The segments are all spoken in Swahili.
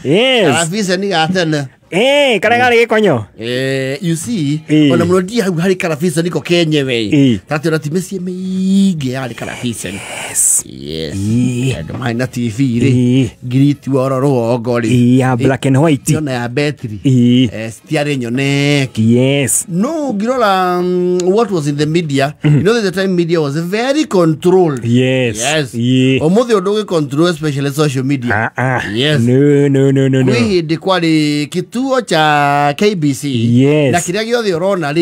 Yes. Karafisa ni gatene. Karagari konyo. You see, ona mrodi hari karafisa niko Kenya we. Tatu na timesie meige hari karafisa. Yes. Yes. Ndo maina TV re. Griti waroro ogori. Yeah, black and white. Yona ya battery. Stiare nyoneki. Yes. No, girola what was in the media. You know that the time media was very controlled. Yes. Yes. Yeah. Odoge control especially social media. Yes. No. We de kwali kituo cha KBC. Yes. Na kiria giothe urona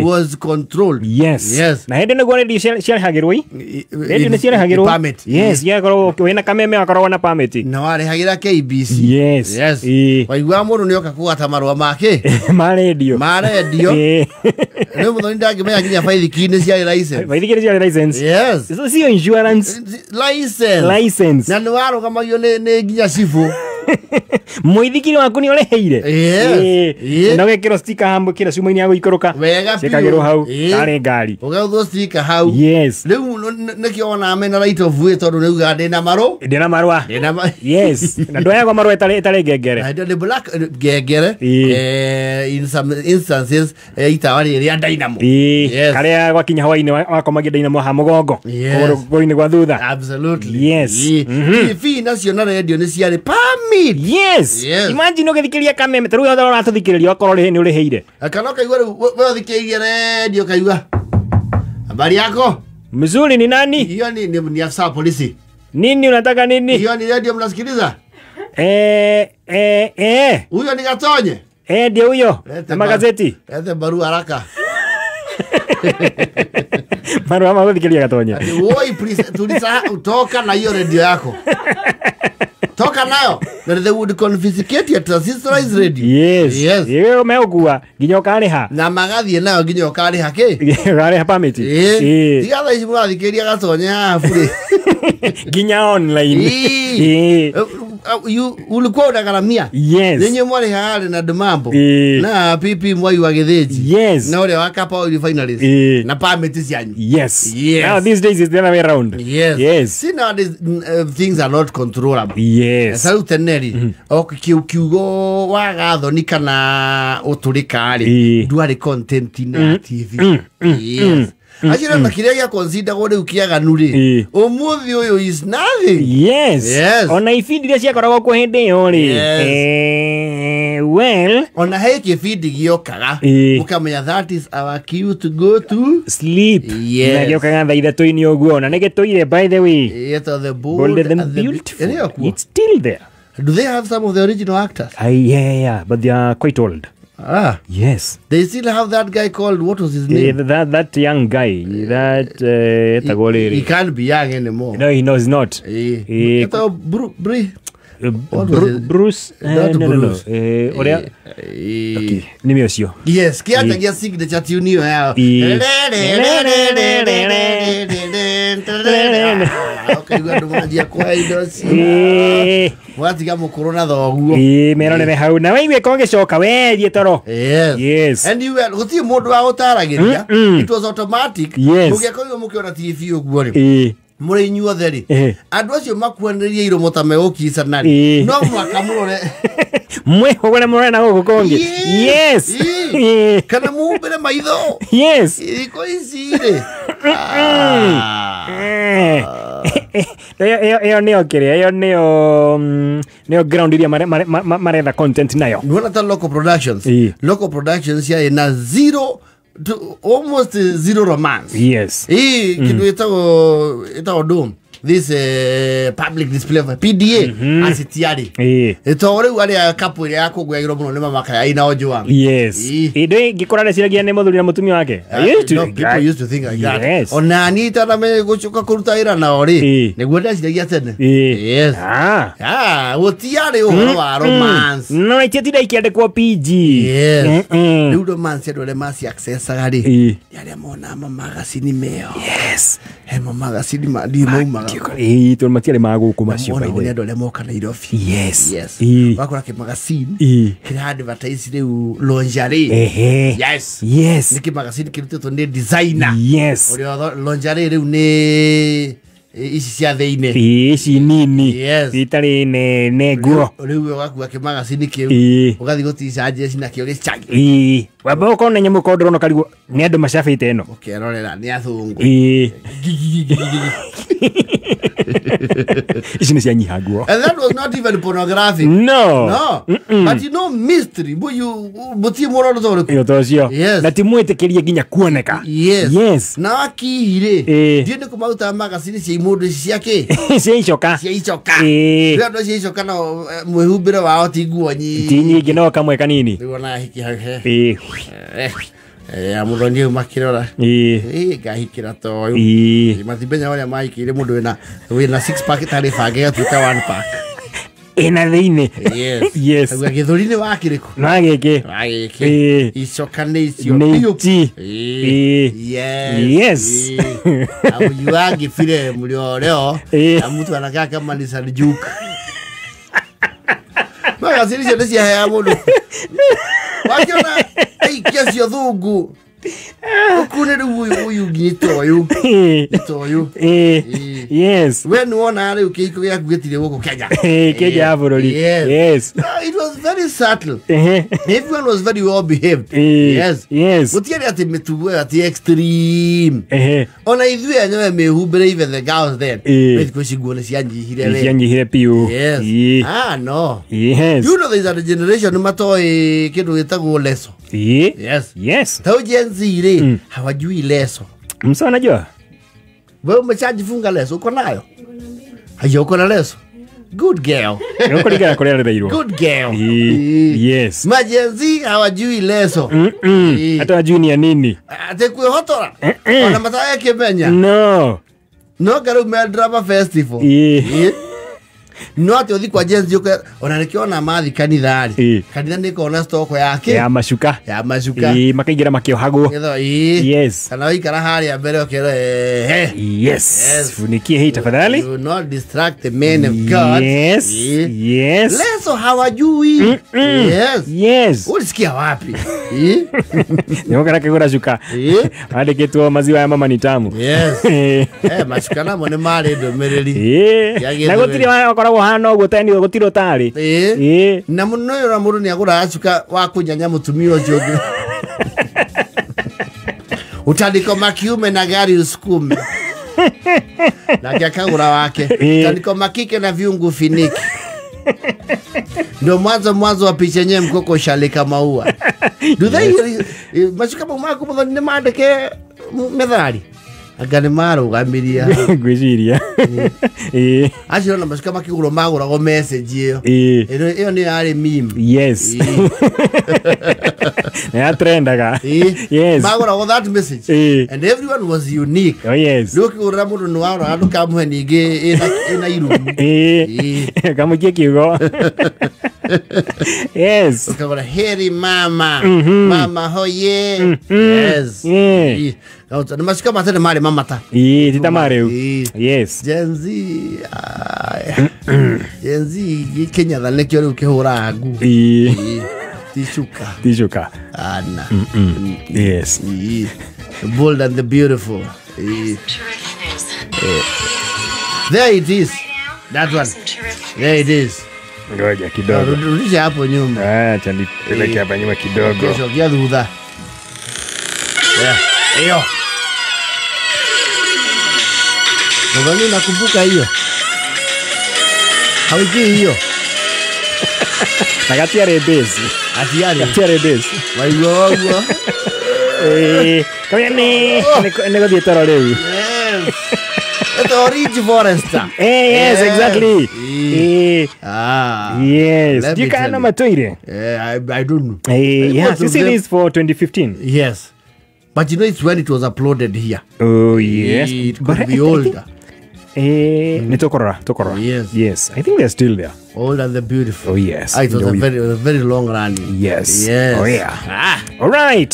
was controlled. Yes. Yes. Na hende ngore di share hagiroi. Hende ni share hagiroi. Permit. Yes. Yeah, koro wena kameme akoro na permit. Na wale hagira KBC. Yes. Yes. Waigwa mundu nioka kuata marua make. Ma radio. No mundo ndage me akinya faili kine cia license. Faili kine cia license. Yes. Eso sio insurance. License. Na nwaro kama yo ne ginya sifu. Muithikiri waku ni ureheire. Yes. Na wekero sticker hambo kira cuma-ini ya guikoroka. Wega piu. Sekagero hau. Kare ngari. Ugautho sticker hau. Yes. Riu nikiona amena right of way tondu ni uga ndina maru. Ndina marua. Yes. Na ndoya kwa marua etare ngengere. Na ndio black ngengere. In some instances itawari ria dynamo. Yes. Kare gwakinya hawaini wakomagia dynamo ha mugongo. Koro-ini gwa thutha. Absolutely. Yes. TV national radio ni ciari permit. Yes. Imagine ugithikiria kameme taru yothe uratuthikiriria okorwo ni uriheire. Kana kaigwa we thikiria radio kaigwa. Habari yako? Mzuri ni nani? Hiyo ni afisa polisi. Nini unataka nini? Hiyo ni radio mnasikiliza? Huyo ni Gatonye? Ndio huyo. Na magazeti. Lete barua haraka. Barua ama thikiria Gatonye. Woi please tulisa toka na hiyo radio yako. Toka nayo. That they would confiscate your transistorized radio. Yes. Yewe umeugua ginyo kariha. Na magathie nayo ginyo kariha ke? Kariha permit. Tigatha ici murathikĩria Gatonye hafu ginya online. Ulikuwa unagaramia. Yes. Zenye mwale hali na dumambo. Na pipi mwai wa Githinji. Yes. Na ule wakapa uli finalist. Na permit cianyu. Yes. Now these days is the other way around. Yes. See nowadays things are not controllable. Yes. Saluteneri. Kiugo wa gathoni kana uturikari. Duare content na TV. Yes. Ajira makiria ya consider gode ukiaga nuri. Umuthi uyu is nothing. Yes. Ona ifindi ria ciakoragwo ku hindi yo ri. Well, ona heki feed giokaga. Ukamenya that is our cue to go to sleep. Na giokaga thaa ithatu-ini uguo na nigetoire by the way. The bold and beautiful. It's still there. Do they have some of the original actors? Yeah, but they are quite old. Yes. They still have that guy called, what was his name? That young guy. That he can't be young anymore. No, he knows not. Bruce. No. Okay. Nimi osio. Yes. Kiata gia signature tune hiyo yao. Okay, we ndo magia kwa idosi. Wati kama corona thoguo. Merone hau na wewe konge coka we thie toro. Yes. And you were guti mundu wa utaragiria. It was automatic. Mugiakoyo mukiona TV uguo ri. Muri inyuothe ri. Andu acio makuaniria iromo ta megukisa nari. No mwaka murore. Mwe hogore murore na guku konge. Yes. Kana mumbere maitho. Yes. Iko isire. Eyo neo kire, eyo neo ground iria maretha content nayo. Nuona ta local productions. Local productions ya ina zero to almost zero romance. Yes. Kitu itago dome. This public display of PDA asitiari. Ito ore wale couple yako gwa iro muno nema makaya ina ojo wangu. Yes. Ndo gikorana ciragia ne muthuri na mutumi wake. People used to think like that. Yes. Ona anita na me gucuka kuruta ira na ori. Neguo ndaciragia tene. Yes. Utiari uhoro wa romance. No ititira ikiandikwo PG. Yes. Riu romance ndo le masi access agari. Yale mona magazine meo. Yes. Hemo magazine madi mauma. To matiare maguku macio by the way moka Nairobi. Yes. Wakora ke magazine kira advertise riu lingerie. Yes. Niki magazine kirutetwo ni designer. Yes. Ori lingerie riu ni ici cia thĩinĩ ici nini Yes. itarĩ nene nguo rĩu ũgakua kĩmagacini kĩu ũgathiĩ gũticanjia cinakĩo gĩcagi wamba ũkorwo na nyamũ korwo ndĩrona karigwo nĩ andũ macabĩte ĩno ũkerorera nĩ athũngũ ici nĩ cianyiha nguo and that was not even pornographic no but you know mystery mũtiĩ mũroro thorĩku ĩyo ta ũcio Yes. na ti mwĩtĩkĩrie nginya kuoneka Yes. na wakihirĩ ndiũ nĩ kũmarutaga magacini cia imũndũ ici ciake cia icoka cia icoka Ĩĩ. rĩu andũ cia icoka no mwĩhumbĩre wao ti nguo ti nyingĩ no kamwe kanini rĩu ona hikihahe Ĩĩ. amũthoni au makĩrora Ĩĩ. ngahikĩra ta ũyũ Ĩĩ. matimenya ũrĩa mahikĩire mũndũ wĩna 6 pack tarĩ bange gatuĩka 1 pack ĩna thĩinĩ Yes. Aguga gĩthũri-inĩ wa kĩrĩkũ no agĩkĩ Ĩĩ. icoka nĩ icio nĩ biũ. iti Ĩĩ. Yes. Amuyu angĩbire mũrĩoreo Ĩĩ. na mtu anakaa kama ni Sanjuk magacini icio nĩ ciahea mũndũ wakiona aikia cio thũngũ ũkune rĩu ũyũ ngĩta ũyũ ũyũ Yes. we nĩ wona rĩu kĩhiko gĩaku gĩtirĩ gũkũ Kenya Kenya ya bũrũri Yes. It was very subtle. Ehe. Everyone was very well behaved. Yes. Yes. Gũtiarĩ atĩ mĩtugo ĩyo ti extreme. Ehe. Ona ithuĩ enyewe mĩhumbĩre even the girls then. Ĩĩ. Thikũ ici nguo nĩ cianyihire we. Cianyihire piũ Yes. Ĩĩ. No. Yes. You know there is a generation matoĩ kĩndũ gĩtagwo leso. Ĩĩ. Yes. Yes. Tau Gen Z rĩ hawajui leso. Msa unajua? Wewe umeshajifunga leso uko nayo? Haya uko na leso? Good girl. Uko ligana kule alireirwo. Good girl. Yes. Majenzi hawajui leso. Hata wajui ni ya nini? Ate kwĩhotora. Ona mataya kĩmenya. No. No garu drama festival. No atĩ ũthi kwa jenzi ũke ona nĩkĩona mathi kanitha-rĩ kanitha nĩkona stoko yake ya macuka makaingĩra makĩohagwo Yes. kana ũikara harĩa mbere ũkĩra Yes. Funikie hii tafadhali. Do not distract the men of God. Yes. Yes. Leso hawajui. Yes. Ulisikia wapi? Nĩgũkara kĩgũra cuka andĩkĩtwo maziwa ya mama ni tamu. Macuka namo nĩ marĩ ndũmĩrĩri na gũtirĩ wakoragwo hana ũguo tani gũtirĩ ũtarĩ na mũno ũyũ mũndũ nĩ agũraga cuka wa kũnyanya mũtumia ũcio ũngĩ utandiko makiume na gari usukume nake akagũra wake utandiko makike na viungu finiki ndio mwanzo wa picha yenyewe mkoko ushalika maua macuka maku nĩ mandĩke methali agane marũgamiria ngwĩciria acio na macuka makĩgũrwo magũragwo message ĩyo ĩyo nĩ yarĩ meme Yes. Ya trendaga magũragwo that message and everyone was unique Yes. rĩu ũkĩgũrĩra mũndũ nĩ wagũra andũ kamũhe ningĩ ĩna irumu kamũikie kiugo Yes. ukagũra heri mama mama hoye Yes. nĩ macuka matarĩ marĩ mamata tita marĩu Yes. Gen Z gĩkĩnyatha nĩkĩo rĩu kĩhũraga nguo ticuka ana Yes. The bold and the beautiful there it is that one there it is ngoja kidogo rudisha hapo nyuma acha nipeleke hapa nyuma kidogo kesho kia dhudha hiyo nadhani nakumbuka hiyo hawiki hiyo na gatiarĩ base gatiarĩ base waigua waguo kamya nĩ gũthiĩ toro rĩu the Orange Forester yes exactly yes you can number toire I don't know yeah this is for 2015 yes but you know it's when it was uploaded here oh yes it could be older Nitokorora. Yes. I think they're still there. Old and the beautiful. Oh yes. It was a very long running. Yes. Yes. Oh yeah. All right.